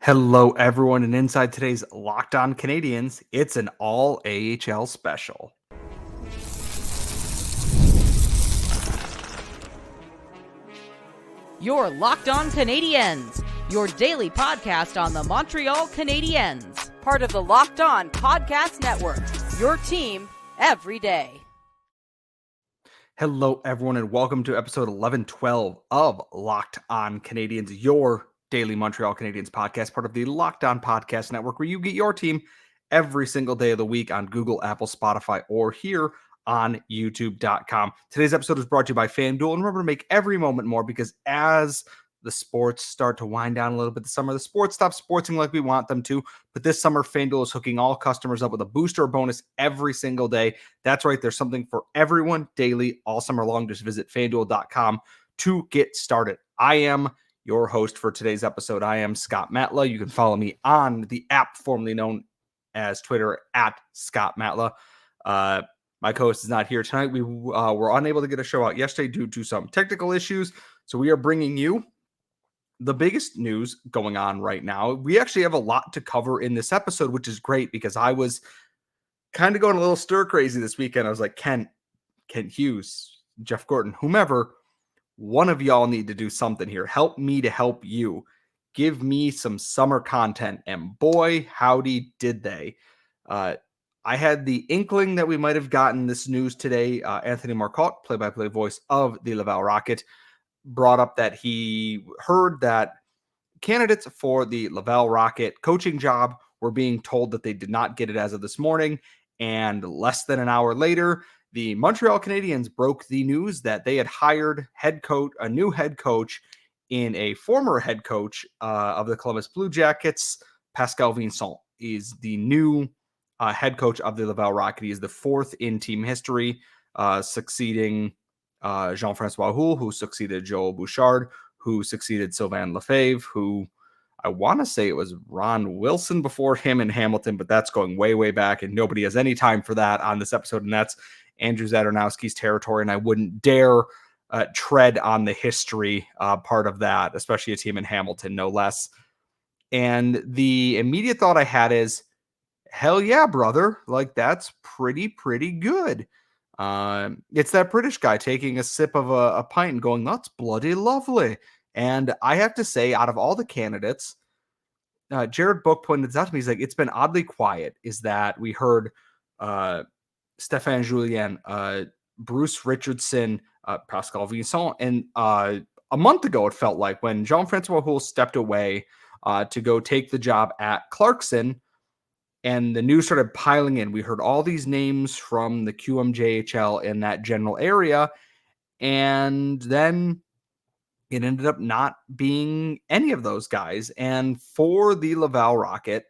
Hello, everyone, and inside today's Locked On Canadiens, it's an all AHL special. Your Locked On Canadiens, your daily podcast on the Montreal Canadiens, part of the Locked On Podcast Network, your team every day. Hello, everyone, and welcome to episode 1112 of Locked On Canadiens, your daily Montreal Canadiens podcast, part of the Locked On Podcast Network, where you get your team every single day of the week on Google, Apple, Spotify, or here on YouTube.com. Today's episode is brought to you by FanDuel, and remember to make every moment more, because as the sports start to wind down a little bit this summer, the sports stop sportsing like we want them to, but this summer, FanDuel is hooking all customers up with a booster bonus every single day. That's right, there's something for everyone daily all summer long. Just visit FanDuel.com to get started. I am your host for today's episode. I am Scott Matla. You can follow me on the app formerly known as Twitter at Scott Matla. My co-host is not here tonight. We were unable to get a show out yesterday due to some technical issues. So we are bringing you the biggest news going on right now. We actually have a lot to cover in this episode, which is great because I was kind of going a little stir crazy this weekend. I was like, Kent Hughes, Jeff Gordon, whomever, one of y'all need to do something here. Help me to help you. Give me some summer content. And boy, howdy did they. I had the inkling that we might have gotten this news today. Anthony Marcotte, play-by-play voice of the Laval Rocket, brought up that he heard that candidates for the Laval Rocket coaching job were being told that they did not get it as of this morning. And less than an hour later, the Montreal Canadiens broke the news that they had hired a new head coach in a former head coach of the Columbus Blue Jackets. Pascal Vincent is the new head coach of the Laval Rocket. He is the fourth in team history, succeeding Jean-Francois Houle, who succeeded Joel Bouchard, who succeeded Sylvain Lefebvre, who I want to say it was Ron Wilson before him in Hamilton, but that's going way, way back, and nobody has any time for that on this episode, and that's Andrew Zadarnowski's territory, and I wouldn't dare tread on the history part of that, especially a team in Hamilton, no less. And the immediate thought I had is, hell yeah, brother. Like, that's pretty good. It's that British guy taking a sip of a pint and going, that's bloody lovely. And I have to say, out of all the candidates, Jared Book pointed this out to me. He's like, it's been oddly quiet. Is that we heard Stéphane Julien, Bruce Richardson, Pascal Vincent, and a month ago, it felt like, when Jean-Francois Houle stepped away to go take the job at Clarkson, and the news started piling in. We heard all these names from the QMJHL in that general area, and then it ended up not being any of those guys. And for the Laval Rocket,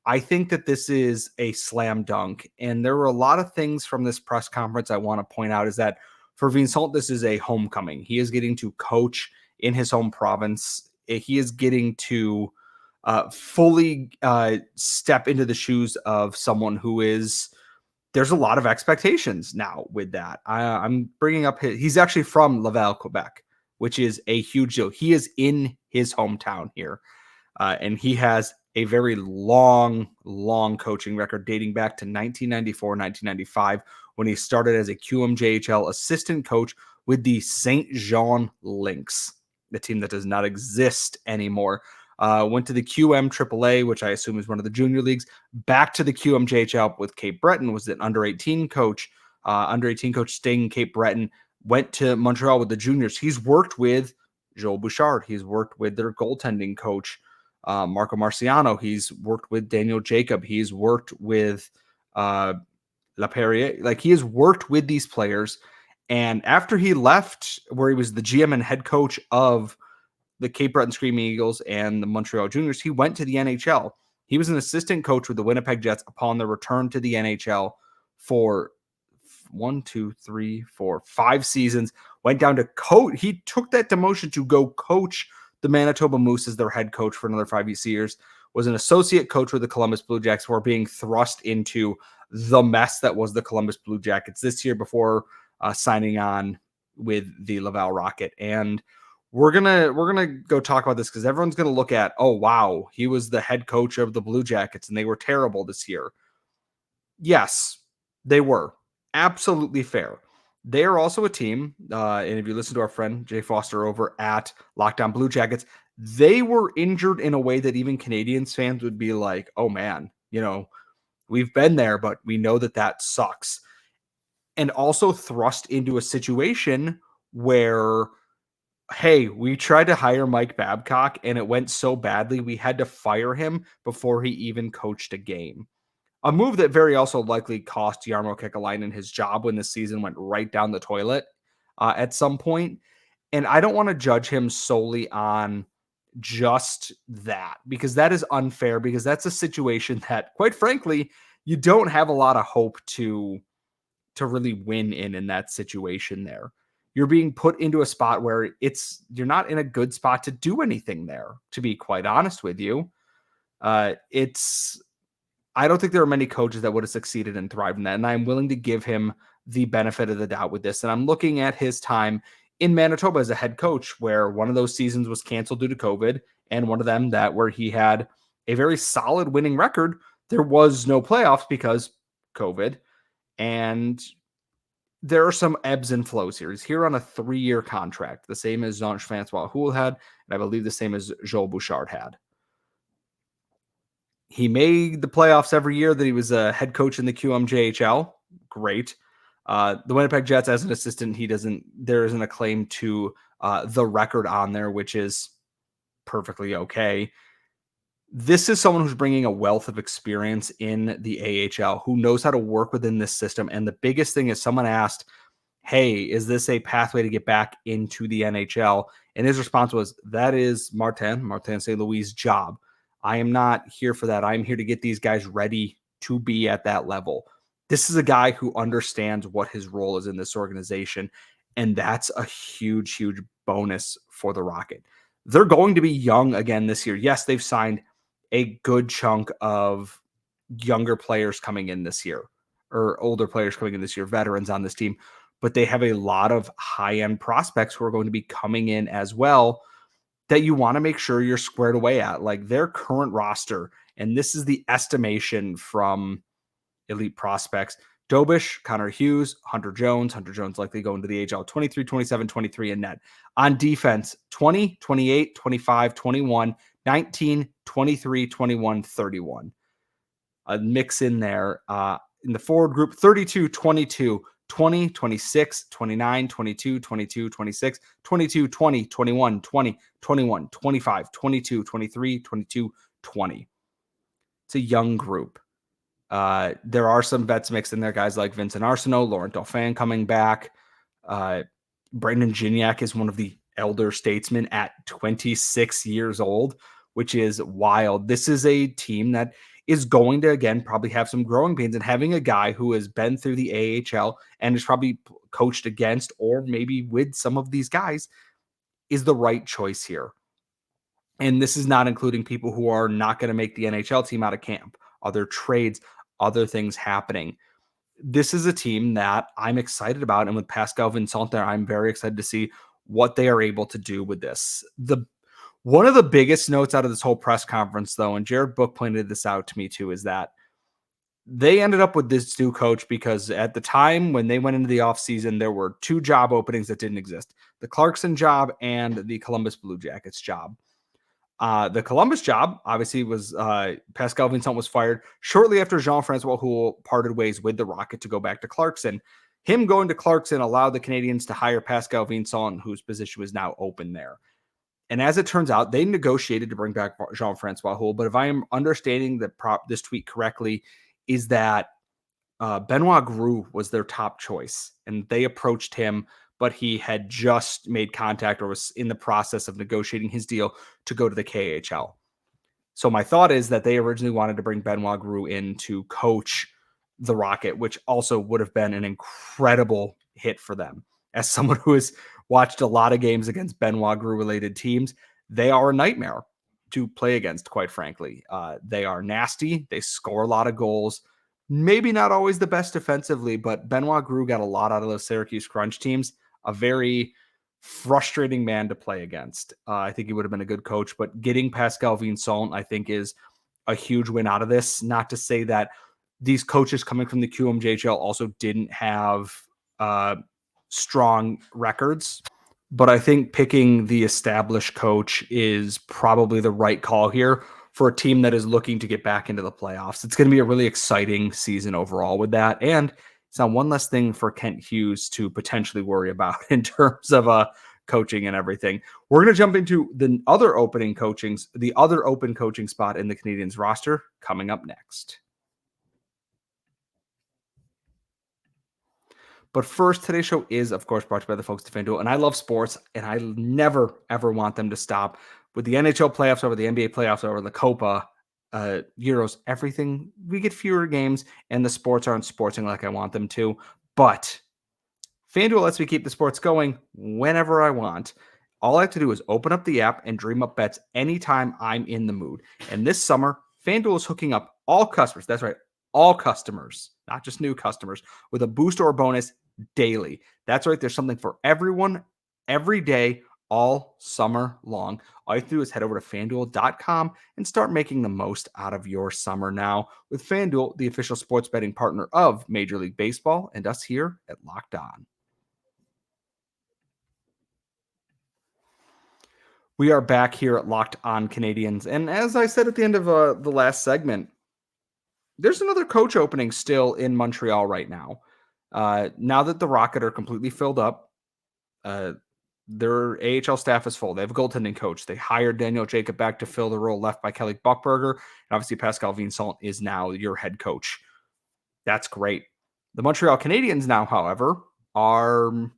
I think that this is a slam dunk. And there were a lot of things from this press conference I want to point out. Is that for Vincent, this is a homecoming. He is getting to coach in his home province. He is getting to fully step into the shoes of someone who is, there's a lot of expectations now with that. I'm bringing up he's actually from Laval, Quebec, which is a huge deal. He is in his hometown here, and he has a very long coaching record dating back to 1994, 1995, when he started as a QMJHL assistant coach with the Saint Jean Lynx, the team that does not exist anymore. Went to the QM AAA, which I assume is one of the junior leagues, back to the QMJHL with Cape Breton, was an under-18 coach, staying in Cape Breton, went to Montreal with the juniors. He's worked with Joel Bouchard. He's worked with their goaltending coach, Marco Marciano. He's worked with Daniel Jacob. He's worked with Laperriere. Like, he has worked with these players. And after he left, where he was the GM and head coach of the Cape Breton Screaming Eagles and the Montreal Juniors, he went to the NHL. He was an assistant coach with the Winnipeg Jets upon their return to the NHL for 5 seasons. Went down to coach. He took that demotion to go coach the Manitoba Moose as their head coach for another 5 years. Was an associate coach with the Columbus Blue Jackets, who are being thrust into the mess that was the Columbus Blue Jackets this year before signing on with the Laval Rocket. And we're gonna go talk about this because everyone's gonna look at, oh wow, he was the head coach of the Blue Jackets and they were terrible this year. Yes, they were. Absolutely fair. They are also a team, and if you listen to our friend Jay Foster over at Lockdown Blue Jackets, they were injured in a way that even Canadiens fans would be like, oh man, we've been there, but we know that sucks. And also thrust into a situation where, hey, we tried to hire Mike Babcock and it went so badly, we had to fire him before he even coached a game. A move that very also likely cost Jarmo Kekalainen his job when the season went right down the toilet at some point. And I don't want to judge him solely on just that, because that is unfair, because that's a situation that, quite frankly, you don't have a lot of hope to really win in that situation there. You're being put into a spot where you're not in a good spot to do anything there, to be quite honest with you. I don't think there are many coaches that would have succeeded and thrived in that. And I'm willing to give him the benefit of the doubt with this. And I'm looking at his time in Manitoba as a head coach, where one of those seasons was canceled due to COVID, and one of them where he had a very solid winning record. There was no playoffs because COVID. And there are some ebbs and flows here. He's here on a 3-year contract, the same as Jean-Francois Houle had, and I believe the same as Joel Bouchard had. He made the playoffs every year that he was a head coach in the QMJHL. Great. The Winnipeg Jets as an assistant, there isn't a claim to the record on there, which is perfectly okay. This is someone who's bringing a wealth of experience in the AHL, who knows how to work within this system. And the biggest thing is, someone asked, hey, is this a pathway to get back into the NHL? And his response was, that is Martin St. Louis' job. I am not here for that. I'm here to get these guys ready to be at that level. This is a guy who understands what his role is in this organization, and that's a huge, huge bonus for the Rocket. They're going to be young again this year. Yes, they've signed a good chunk of younger players coming in this year, or older players coming in this year, veterans on this team, but they have a lot of high-end prospects who are going to be coming in as well that you want to make sure you're squared away at. Like their current roster, and this is the estimation from Elite Prospects: Dobish, Connor Hughes, Hunter Jones likely going to the AHL, 23, 27, 23 in net. On defense, 20, 28, 25, 21, 19, 23, 21, 31. A mix in there. In the forward group, 32, 22, 20, 26, 29, 22, 22, 26, 22, 20, 21, 20, 21, 25, 22, 23, 22, 20. It's a young group. There are some vets mixed in there, guys like Vincent Arsenault, Laurent Dauphin coming back. Brandon Gignac is one of the elder statesmen at 26 years old, which is wild. This is a team that is going to, again, probably have some growing pains, and having a guy who has been through the AHL and is probably coached against or maybe with some of these guys is the right choice here. And this is not including people who are not going to make the NHL team out of camp, other trades, other things happening. This is a team that I'm excited about. And with Pascal Vincent there, I'm very excited to see what they are able to do with this. One of the biggest notes out of this whole press conference, though, and Jared Book pointed this out to me too, is that they ended up with this new coach because at the time when they went into the offseason, there were 2 job openings that didn't exist: the Clarkson job and the Columbus Blue Jackets job. The Columbus job, obviously, was Pascal Vincent was fired shortly after Jean-Francois Houle parted ways with the Rocket to go back to Clarkson. Him going to Clarkson allowed the Canadiens to hire Pascal Vincent, whose position was now open there. And as it turns out, they negotiated to bring back Jean-Francois Houle. But if I am understanding this tweet correctly, is that Benoit Groulx was their top choice, and they approached him, but he had just made contact or was in the process of negotiating his deal to go to the KHL. So my thought is that they originally wanted to bring Benoit Groulx in to coach the Rocket, which also would have been an incredible hit for them. As someone who has watched a lot of games against Benoit Groulx related teams, they are a nightmare to play against, quite frankly. They are nasty. They score a lot of goals. Maybe not always the best defensively, but Benoit Groulx got a lot out of those Syracuse Crunch teams. A very frustrating man to play against. I think he would have been a good coach, but getting Pascal Vincent, I think, is a huge win out of this. Not to say that these coaches coming from the QMJHL also didn't have strong records, but I think picking the established coach is probably the right call here for a team that is looking to get back into the playoffs. It's going to be a really exciting season overall with that. And it's now one less thing for Kent Hughes to potentially worry about in terms of coaching and everything. We're going to jump into the other open coaching spot in the Canadiens roster coming up next. But first, today's show is, of course, brought to you by the folks at FanDuel. And I love sports, and I never, ever want them to stop. With the NHL playoffs over, the NBA playoffs over, the Copa, Euros, everything, we get fewer games, and the sports aren't sporting like I want them to. But FanDuel lets me keep the sports going whenever I want. All I have to do is open up the app and dream up bets anytime I'm in the mood. And this summer, FanDuel is hooking up all customers. That's right, all customers, not just new customers, with a boost or bonus daily. That's right. There's something for everyone every day, all summer long. All you have to do is head over to FanDuel.com and start making the most out of your summer now with FanDuel, the official sports betting partner of Major League Baseball and us here at Locked On. We are back here at Locked On Canadiens. And as I said at the end of the last segment, there's another coach opening still in Montreal right now. Now that the Rocket are completely filled up, their AHL staff is full. They have a goaltending coach. They hired Daniel Jacob back to fill the role left by Kelly Buchberger. And obviously, Pascal Vincent is now your head coach. That's great. The Montreal Canadiens now, however, are...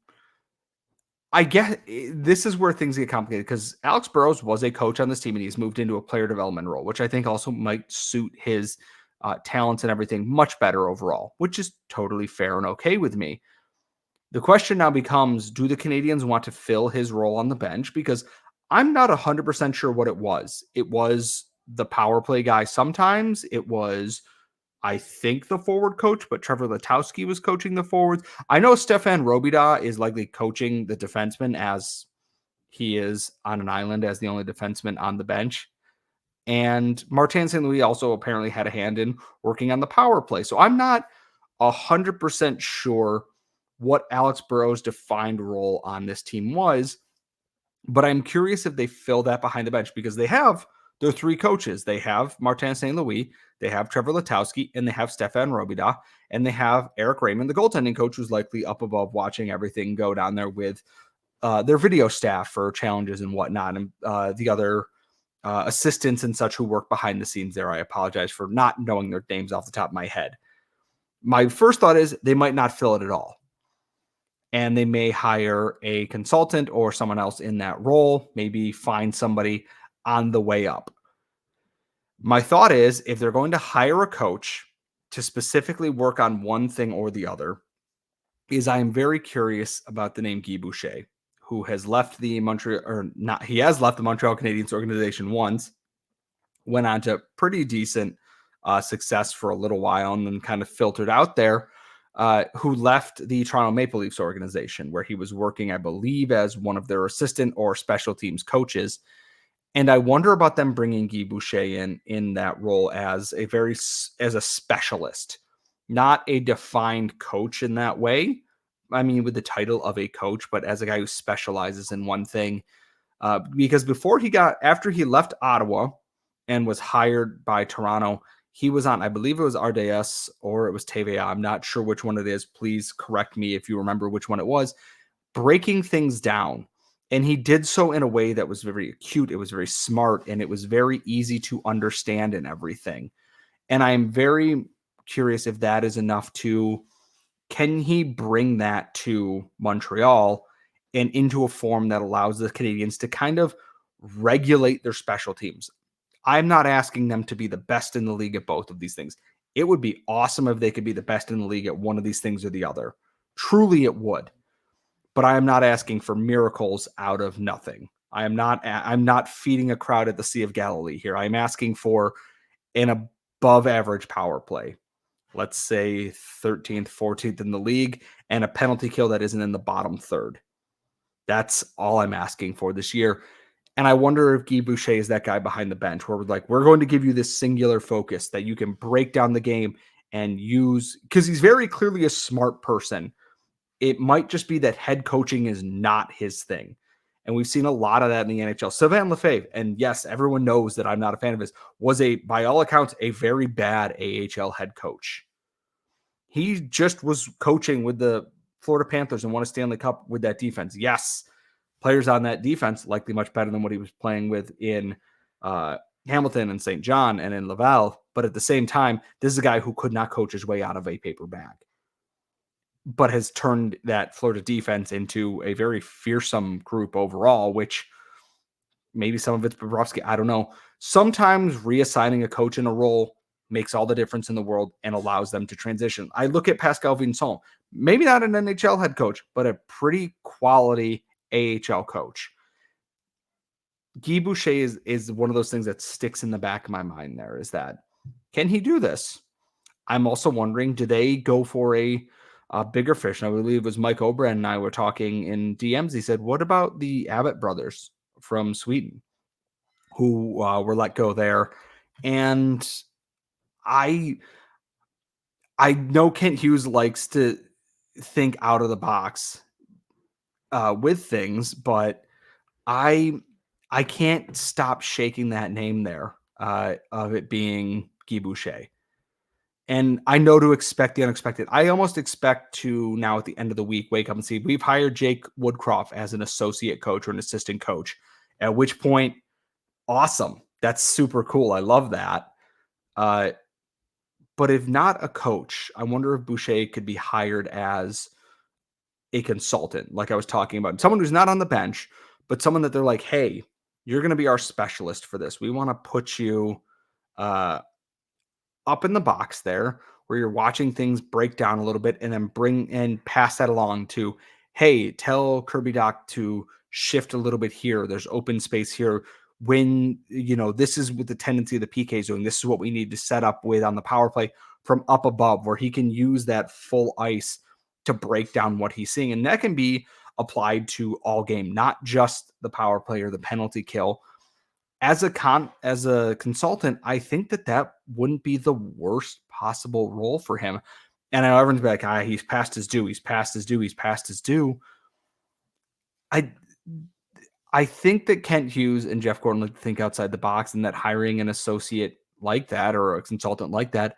I guess this is where things get complicated because Alex Burrows was a coach on this team and he's moved into a player development role, which I think also might suit his talents and everything much better overall, which is totally fair and okay with me. The question now becomes, do the Canadiens want to fill his role on the bench? Because I'm not 100% sure what it was. It was the power play guy sometimes. It was, I think, the forward coach, but Trevor Letowski was coaching the forwards. I know Stefan Robida is likely coaching the defenseman as he is on an island as the only defenseman on the bench. And Martin St. Louis also apparently had a hand in working on the power play. So I'm not 100% sure what Alex Burrows' defined role on this team was, but I'm curious if they fill that behind the bench because they have their three coaches. They have Martin St. Louis, they have Trevor Letowski, and they have Stefan Robida, and they have Eric Raymond, the goaltending coach, who's likely up above watching everything go down there with their video staff for challenges and whatnot, and the other assistants and such who work behind the scenes there. I apologize for not knowing their names off the top of my head. My first thought is they might not fill it at all. And they may hire a consultant or someone else in that role, maybe find somebody on the way up. My thought is if they're going to hire a coach to specifically work on one thing or the other, is I am very curious about the name Guy Boucher, who has left the Montreal Canadiens organization once, went on to pretty decent success for a little while and then kind of filtered out there, who left the Toronto Maple Leafs organization where he was working, I believe, as one of their assistant or special teams coaches. And I wonder about them bringing Guy Boucher in that role as a specialist, not a defined coach in that way. I mean, with the title of a coach, but as a guy who specializes in one thing. Because after he left Ottawa and was hired by Toronto, he was on, I believe it was RDS or it was TVA. I'm not sure which one it is. Please correct me if you remember which one it was. Breaking things down. And he did so in a way that was very acute. It was very smart and it was very easy to understand and everything. And I'm very curious if that is enough can he bring that to Montreal and into a form that allows the Canadiens to kind of regulate their special teams? I'm not asking them to be the best in the league at both of these things. It would be awesome if they could be the best in the league at one of these things or the other. Truly, it would. But I am not asking for miracles out of nothing. I'm not feeding a crowd at the Sea of Galilee here. I'm asking for an above average power play. Let's say 13th, 14th in the league, and a penalty kill that isn't in the bottom third. That's all I'm asking for this year. And I wonder if Guy Boucher is that guy behind the bench where we're like, we're going to give you this singular focus that you can break down the game and use, because he's very clearly a smart person. It might just be that head coaching is not his thing. And we've seen a lot of that in the NHL. Sylvain Lefebvre, and yes, everyone knows that I'm not a fan of his, was by all accounts, a very bad AHL head coach. He just was coaching with the Florida Panthers and won a Stanley Cup with that defense. Yes, players on that defense likely much better than what he was playing with in Hamilton and St. John and in Laval. But at the same time, this is a guy who could not coach his way out of a paper bag, but has turned that Florida defense into a very fearsome group overall, which maybe some of it's Bobrovsky. I don't know. Sometimes reassigning a coach in a role makes all the difference in the world and allows them to transition. I look at Pascal Vincent, maybe not an NHL head coach, but a pretty quality AHL coach. Guy Boucher is one of those things that sticks in the back of my mind there, is that, can he do this? I'm also wondering, do they go for a bigger fish? And I believe it was Mike O'Brien and I were talking in DMs. He said, what about the Abbott brothers from Sweden who were let go there? And I know Kent Hughes likes to think out of the box with things, but I can't stop shaking that name there of it being Guy Boucher. And I know to expect the unexpected. I almost expect to now at the end of the week wake up and see we've hired Jake Woodcroft as an associate coach or an assistant coach, at which point, awesome. That's super cool. I love that. But if not a coach, I wonder if Boucher could be hired as a consultant, like I was talking about. Someone who's not on the bench, but someone that they're like, hey, you're going to be our specialist for this. We want to put you up in the box there where you're watching things break down a little bit and then bring and pass that along to, hey, tell Kirby Doc to shift a little bit here. There's open space here. When, this is what the tendency of the PK is doing. This is what we need to set up with on the power play from up above, where he can use that full ice to break down what he's seeing. And that can be applied to all game, not just the power play or the penalty kill. As a consultant, I think that wouldn't be the worst possible role for him. And I know everyone's like, he's past his due. He's past his due. He's past his due. I think that Kent Hughes and Jeff Gordon like to think outside the box, and that hiring an associate like that or a consultant like that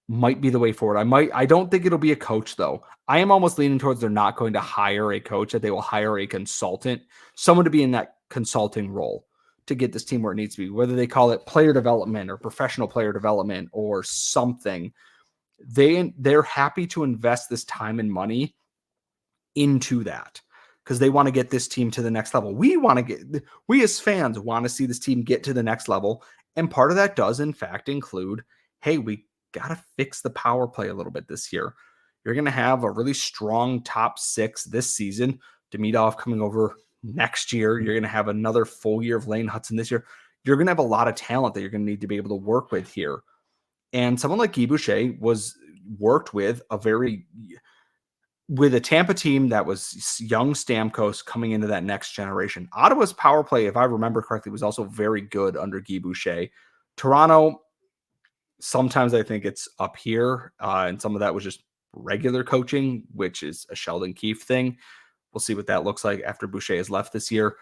might be the way forward. I don't think it'll be a coach though. I am almost leaning towards they're not going to hire a coach, that they will hire a consultant, someone to be in that consulting role to get this team where it needs to be, whether they call it player development or professional player development or something. They're happy to invest this time and money into that because they want to get this team to the next level. We as fans want to see this team get to the next level. And part of that does in fact include, hey, we got to fix the power play a little bit this year. You're going to have a really strong top six this season. Demidov coming over next year. You're going to have another full year of Lane Hudson this year. You're going to have a lot of talent that you're going to need to be able to work with here. And someone like Guy Boucher worked with a Tampa team that was young Stamkos coming into that next generation. Ottawa's power play, if I remember correctly, was also very good under Guy Boucher. Toronto, sometimes I think it's up here, and some of that was just regular coaching, which is a Sheldon Keefe thing. We'll see what that looks like after Boucher has left this year.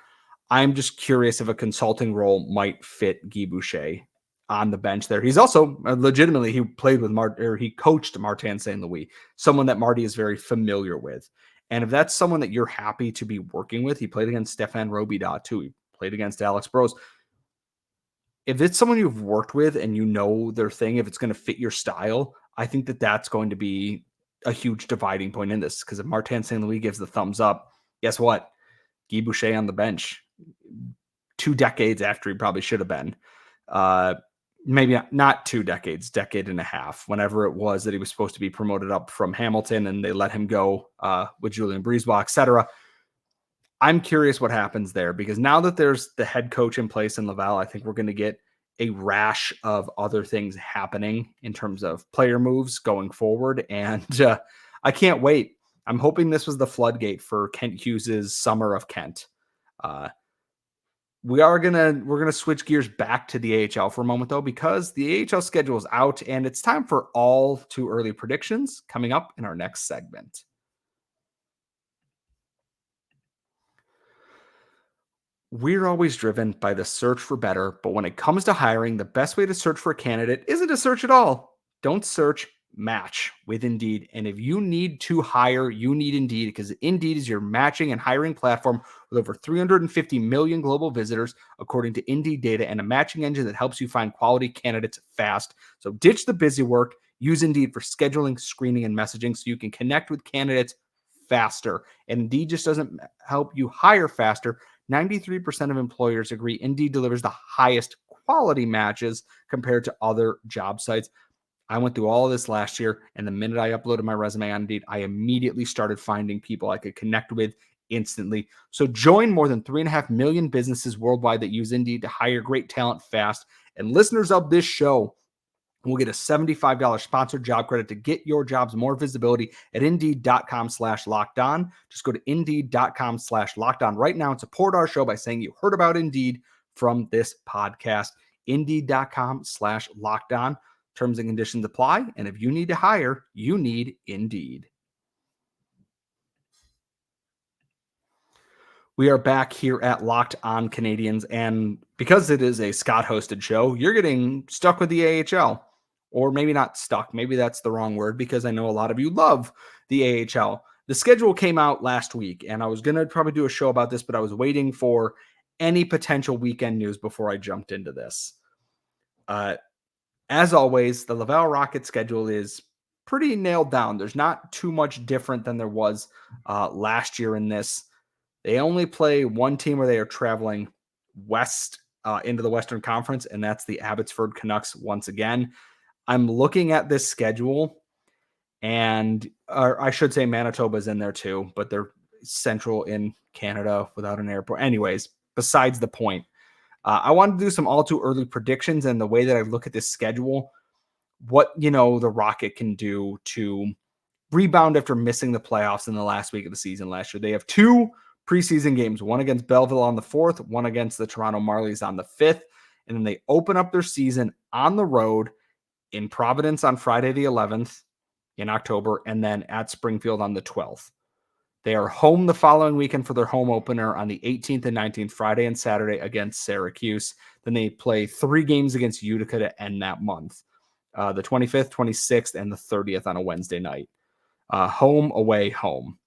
I'm just curious if a consulting role might fit Guy Boucher on the bench there. He's also legitimately, he coached Martin St. Louis, someone that Marty is very familiar with. And if that's someone that you're happy to be working with, he played against Stefan Robida too. He played against Alex Burrows. If it's someone you've worked with and you know their thing, if it's going to fit your style, I think that's going to be a huge dividing point in this. Because if Martin St. Louis gives the thumbs up, guess what? Guy Boucher on the bench 2 decades after he probably should have been. Maybe not 2 decades, decade and a half, whenever it was that he was supposed to be promoted up from Hamilton and they let him go with Julien Brisebois, etc. I'm curious what happens there, because now that there's the head coach in place in Laval, I think we're going to get a rash of other things happening in terms of player moves going forward. And I can't wait. I'm hoping this was the floodgate for Kent Hughes's Summer of Kent. We're gonna switch gears back to the AHL for a moment though, because the AHL schedule is out and it's time for all too early predictions coming up in our next segment. We're always driven by the search for better, but when it comes to hiring, the best way to search for a candidate isn't to search at all. Don't search, match with Indeed. And if you need to hire, you need Indeed because Indeed is your matching and hiring platform with over 350 million global visitors, according to Indeed data, and a matching engine that helps you find quality candidates fast. So ditch the busy work. Use Indeed for scheduling, screening, and messaging so you can connect with candidates faster. And Indeed just doesn't help you hire faster. 93% of employers agree Indeed delivers the highest quality matches compared to other job sites. I went through all of this last year, and the minute I uploaded my resume on Indeed, I immediately started finding people I could connect with instantly. So join more than 3.5 million businesses worldwide that use Indeed to hire great talent fast. And listeners of this show will get a $75 sponsored job credit to get your jobs more visibility at Indeed.com/lockedon. Just go to Indeed.com/lockedon right now and support our show by saying you heard about Indeed from this podcast. Indeed.com/lockedon. Terms and conditions apply. And if you need to hire, you need Indeed. We are back here at Locked On Canadiens, and because it is a Scott-hosted show, you're getting stuck with the AHL. Or maybe not stuck. Maybe that's the wrong word because I know a lot of you love the AHL. The schedule came out last week, and I was going to probably do a show about this, but I was waiting for any potential weekend news before I jumped into this. As always, the Laval Rocket schedule is pretty nailed down. There's not too much different than there was last year in this. They only play one team where they are traveling west into the Western Conference, and that's the Abbotsford Canucks once again. I'm looking at this schedule, and I should say Manitoba's in there too, but they're central in Canada without an airport. Anyways, besides the point, I wanted to do some all too early predictions, and the way that I look at this schedule, what the Rocket can do to rebound after missing the playoffs in the last week of the season last year. They have 2 preseason games, one against Belleville on the 4th, one against the Toronto Marlies on the 5th, and then they open up their season on the road in Providence on Friday the 11th in October, and then at Springfield on the 12th. They are home the following weekend for their home opener on the 18th and 19th, Friday and Saturday against Syracuse. Then they play 3 games against Utica to end that month, the 25th, 26th, and the 30th on a Wednesday night. Home, away, home,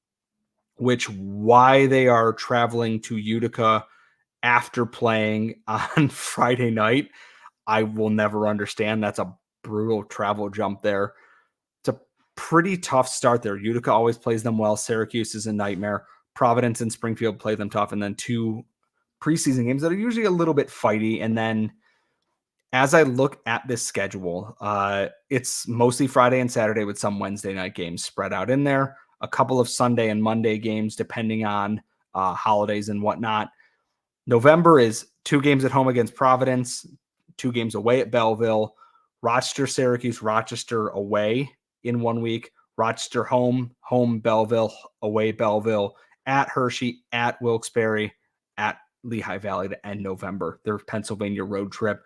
which why they are traveling to Utica after playing on Friday night, I will never understand. That's a brutal travel jump there. It's a pretty tough start there. Utica always plays them well. Syracuse is a nightmare. Providence and Springfield play them tough. And then 2 preseason games that are usually a little bit fighty. And then as I look at this schedule, it's mostly Friday and Saturday with some Wednesday night games spread out in there. A couple of Sunday and Monday games, depending on holidays and whatnot. November is 2 games at home against Providence, 2 games away at Belleville, Rochester, Syracuse, Rochester away in 1 week, Rochester home, Belleville, away Belleville, at Hershey, at Wilkes-Barre, at Lehigh Valley to end November, their Pennsylvania road trip.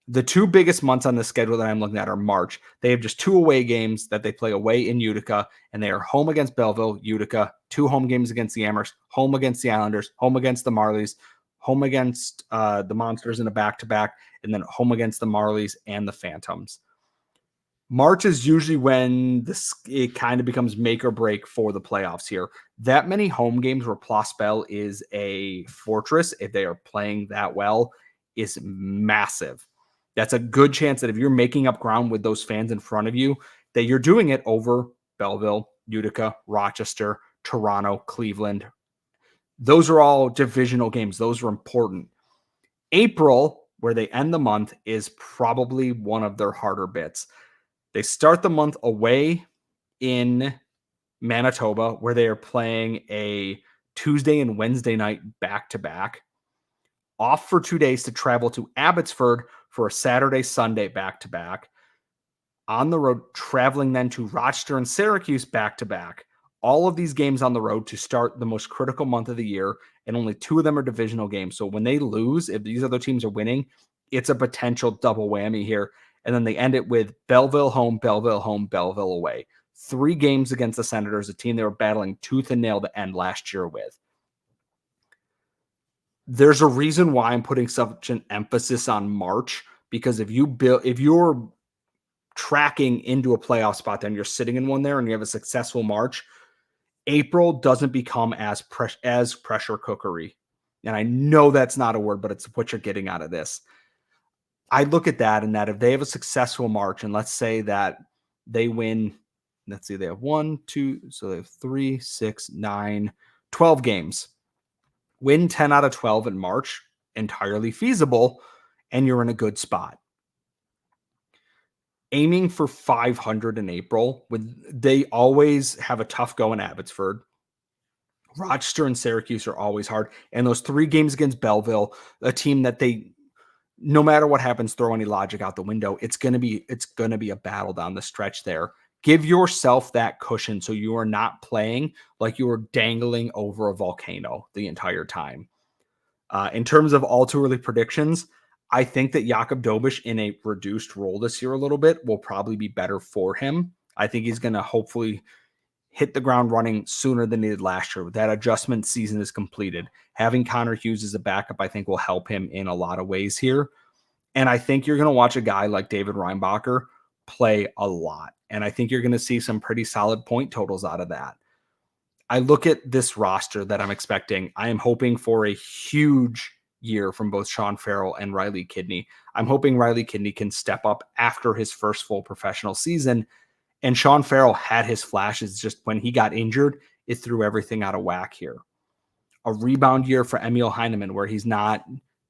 The 2 biggest months on the schedule that I'm looking at are March. They have just 2 away games that they play away in Utica, and they are home against Belleville, Utica, 2 home games against the Amherst, home against the Islanders, home against the Marlies, home against the Monsters in a back-to-back, and then home against the Marlies and the Phantoms. March is usually when it kind of becomes make or break for the playoffs here. That many home games where Place Bell is a fortress, if they are playing that well, is massive. That's a good chance that if you're making up ground with those fans in front of you, that you're doing it over Belleville, Utica, Rochester, Toronto, Cleveland. Those are all divisional games. Those are important. April, where they end the month, is probably one of their harder bits. They start the month away in Manitoba, where they are playing a Tuesday and Wednesday night back-to-back. Off for 2 days to travel to Abbotsford for a Saturday, Sunday back-to-back. On the road, traveling then to Rochester and Syracuse back-to-back. all of these games on the road to start the most critical month of the year, and only 2 of them are divisional games. So when they lose, if these other teams are winning, it's a potential double whammy here. And then they end it with Belleville home, Belleville away. 3 games against the Senators, a team they were battling tooth and nail to end last year with. There's a reason why I'm putting such an emphasis on March, because if you're tracking into a playoff spot, then you're sitting in one there and you have a successful March, April doesn't become as pressure cookery. And I know that's not a word, but it's what you're getting out of this. I look at that, and that if they have a successful March, and let's say that they win, let's see, they have 1, 2, so they have 3, 6, 9, 12 games. Win 10 out of 12 in March, entirely feasible, and you're in a good spot. Aiming for 500 in April, they always have a tough go in Abbotsford. Rochester and Syracuse are always hard. And those 3 games against Belleville, a team that they, no matter what happens, throw any logic out the window, it's going to be a battle down the stretch there. Give yourself that cushion so you are not playing like you were dangling over a volcano the entire time. In terms of all too early predictions, I think that Jakub Dobiš in a reduced role this year a little bit will probably be better for him. I think he's going to hopefully hit the ground running sooner than he did last year. That adjustment season is completed. Having Connor Hughes as a backup, I think, will help him in a lot of ways here. And I think you're going to watch a guy like David Reinbacher play a lot. And I think you're going to see some pretty solid point totals out of that. I look at this roster that I'm expecting. I am hoping for a huge year from both Sean Farrell and Riley Kidney. I'm hoping Riley Kidney can step up after his first full professional season. And Sean Farrell had his flashes, just when he got injured, it threw everything out of whack here. A rebound year for Emil Heineman, where he's not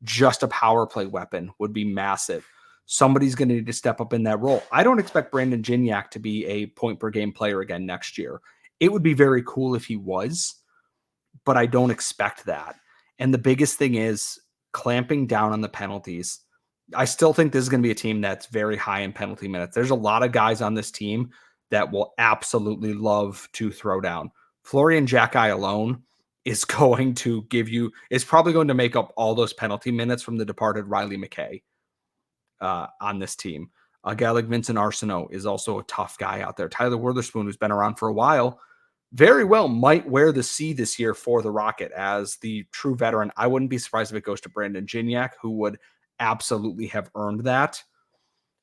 just a power play weapon, would be massive. Somebody's going to need to step up in that role. I don't expect Brandon Gignac to be a point per game player again next year. It would be very cool if he was, but I don't expect that. And the biggest thing is clamping down on the penalties. I still think this is going to be a team that's very high in penalty minutes. There's a lot of guys on this team that will absolutely love to throw down. Florian Jacki alone is going to is probably going to make up all those penalty minutes from the departed Riley McKay on this team. A guy like Vincent Arsenault is also a tough guy out there. Tyler Witherspoon, who's been around for a while, very well might wear the C this year for the Rocket as the true veteran. I wouldn't be surprised if it goes to Brandon Gignac, who would absolutely have earned that.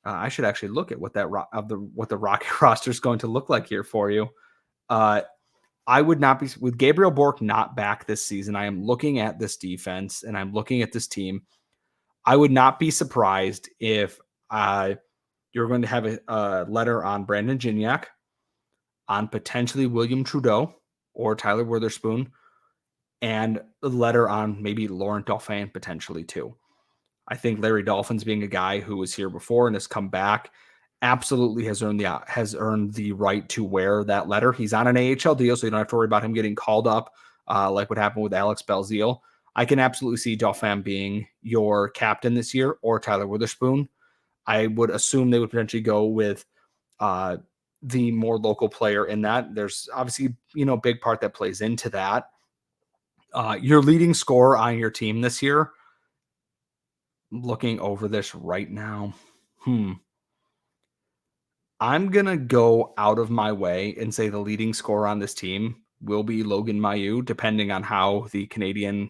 I should actually look at what the Rocket roster is going to look like here for you. I would not be, with Gabriel Bork not back this season, I am looking at this defense and I'm looking at this team. I would not be surprised if you're going to have a letter on Brandon Gignac, on potentially William Trudeau or Tyler Witherspoon, and a letter on maybe Laurent Dauphin potentially too. I think Larry Dolphins, being a guy who was here before and has come back, absolutely has earned the right to wear that letter. He's on an AHL deal, so you don't have to worry about him getting called up like what happened with Alex Belzile. I can absolutely see Dauphin being your captain this year, or Tyler Witherspoon. I would assume they would potentially go with the more local player in that. There's obviously, a big part that plays into that. Your leading scorer on your team this year, looking over this right now, I'm going to go out of my way and say the leading scorer on this team will be Logan Mailloux, depending on how the Canadiens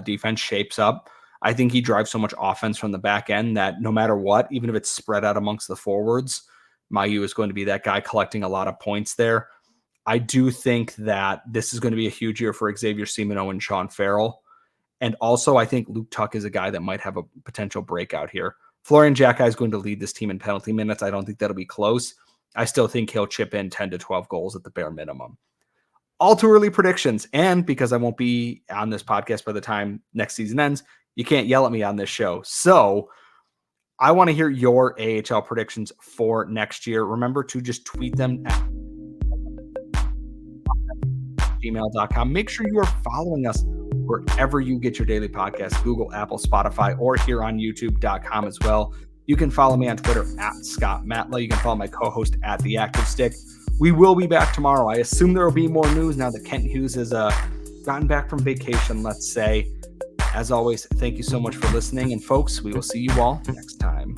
defense shapes up. I think he drives so much offense from the back end that no matter what, even if it's spread out amongst the forwards, Mailloux is going to be that guy collecting a lot of points there. I do think that this is going to be a huge year for Xavier Simoneau and Sean Farrell. And also, I think Luke Tuck is a guy that might have a potential breakout here. Florian Jacki is going to lead this team in penalty minutes. I don't think that'll be close. I still think he'll chip in 10 to 12 goals at the bare minimum. All too early predictions. And because I won't be on this podcast by the time next season ends, you can't yell at me on this show. So I want to hear your AHL predictions for next year. Remember to just tweet them at gmail.com. Make sure you are following us wherever you get your daily podcast, Google, Apple, Spotify, or here on YouTube.com as well. You can follow me on Twitter at Scott Matla. You can follow my co-host at The Active Stick. We will be back tomorrow. I assume there will be more news now that Kent Hughes has gotten back from vacation, let's say. As always, thank you so much for listening. And folks, we will see you all next time.